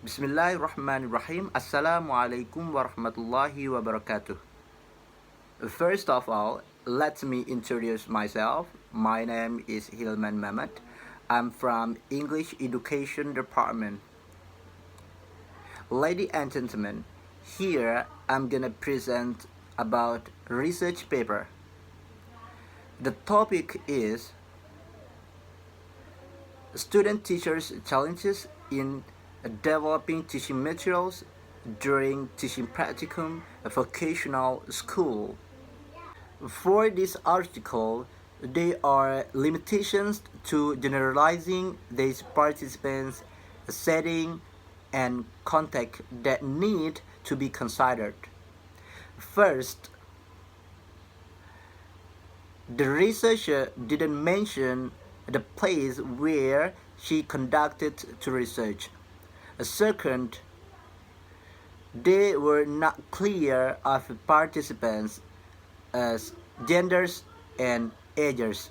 Bismillahirrahmanirrahim. Assalamualaikum warahmatullahi wabarakatuh. First of all, let me introduce myself. My name is Hilman Mamat. I'm from English Education Department. Ladies and gentlemen, here I'm gonna present about research paper. The topic is student teachers challenges in developing teaching materials during teaching practicum vocational school. For this article, there are limitations to generalizing these participants' setting and context that need to be considered. First, the researcher didn't mention the place where she conducted the research. Second, they were not clear of participants' as genders and ages.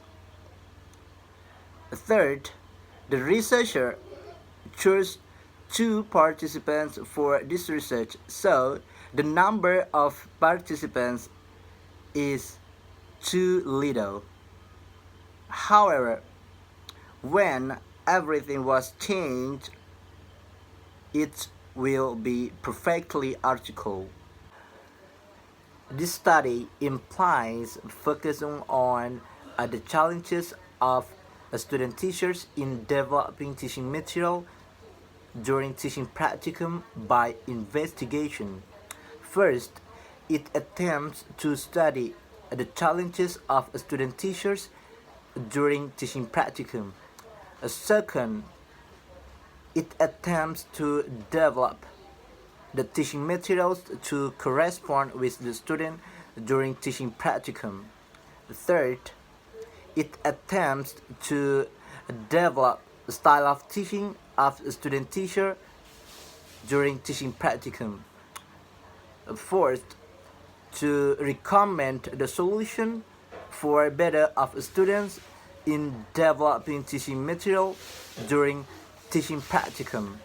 Third, the researcher chose 2 participants for this research, so the number of participants is too little. However, when everything was changed, it will be perfectly article. This study implies focusing on the challenges of student teachers in developing teaching material during teaching practicum by investigation. First, it attempts to study the challenges of student teachers during teaching practicum. Second, it attempts to develop the teaching materials to correspond with the student during teaching practicum. Third, it attempts to develop the style of teaching of a student teacher during teaching practicum. Fourth, to recommend the solution for better of students in developing teaching material during teaching practicum.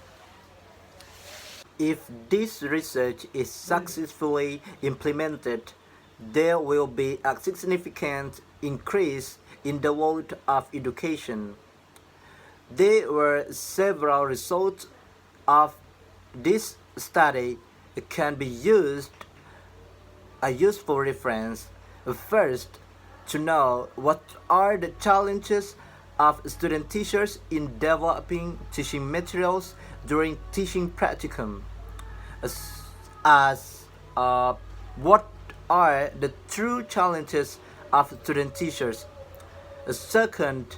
If this research is successfully implemented, there will be a significant increase in the world of education. There were several results of this study can be used a useful reference. First, to know what are the challenges of student teachers in developing teaching materials during teaching practicum. What are the true challenges of student teachers. Second,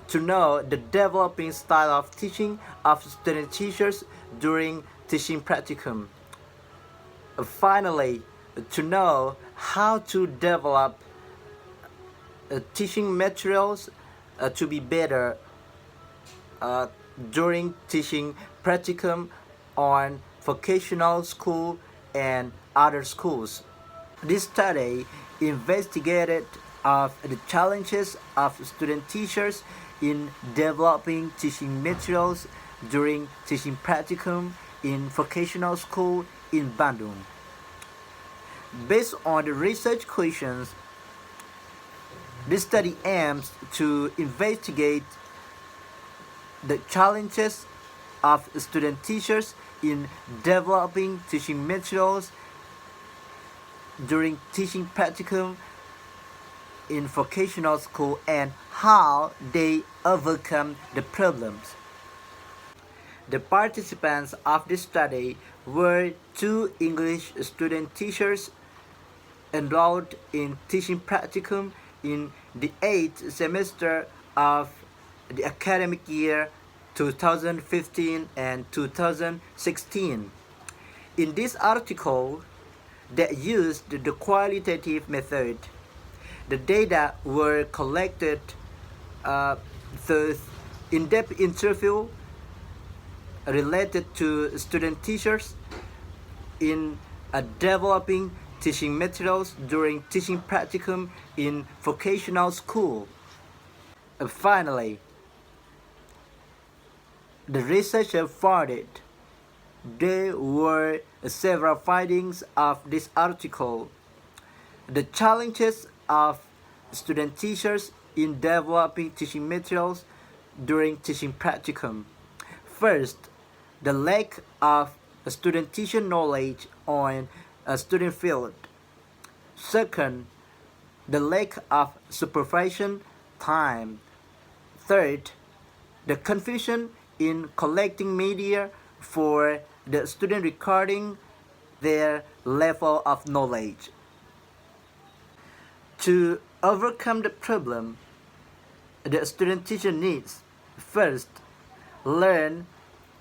to know the developing style of teaching of student teachers during teaching practicum. Finally, to know how to develop teaching materials to be better during teaching practicum on vocational school and other schools. This study investigated of the challenges of student teachers in developing teaching materials during teaching practicum in vocational school in Bandung. Based on the research questions, this study aims to investigate the challenges of student teachers in developing teaching materials during teaching practicum in vocational school and how they overcome the problems. The participants of this study were 2 English student teachers enrolled in teaching practicum in the 8th semester of the academic year 2015 and 2016. In this article, that used the qualitative method. The data were collected through in-depth interview related to student teachers in developing teaching materials during teaching practicum in vocational school. Finally, the researcher found it there were several findings of this article. The challenges of student teachers in developing teaching materials during teaching practicum. First, the lack of student teacher knowledge on a student field. Second, the lack of supervision time. Third, the confusion in collecting media for the student regarding their level of knowledge. To overcome the problem, the student teacher needs first learn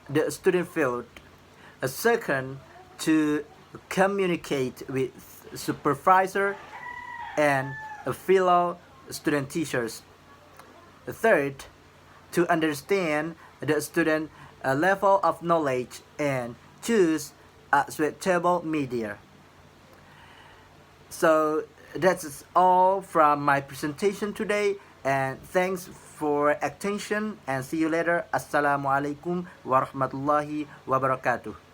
the student field, second to communicate with supervisor and fellow student teachers, third to understand the student level of knowledge and choose a suitable media. So that's all from my presentation today, and thanks for attention and see you later. Assalamualaikum warahmatullahi wabarakatuh.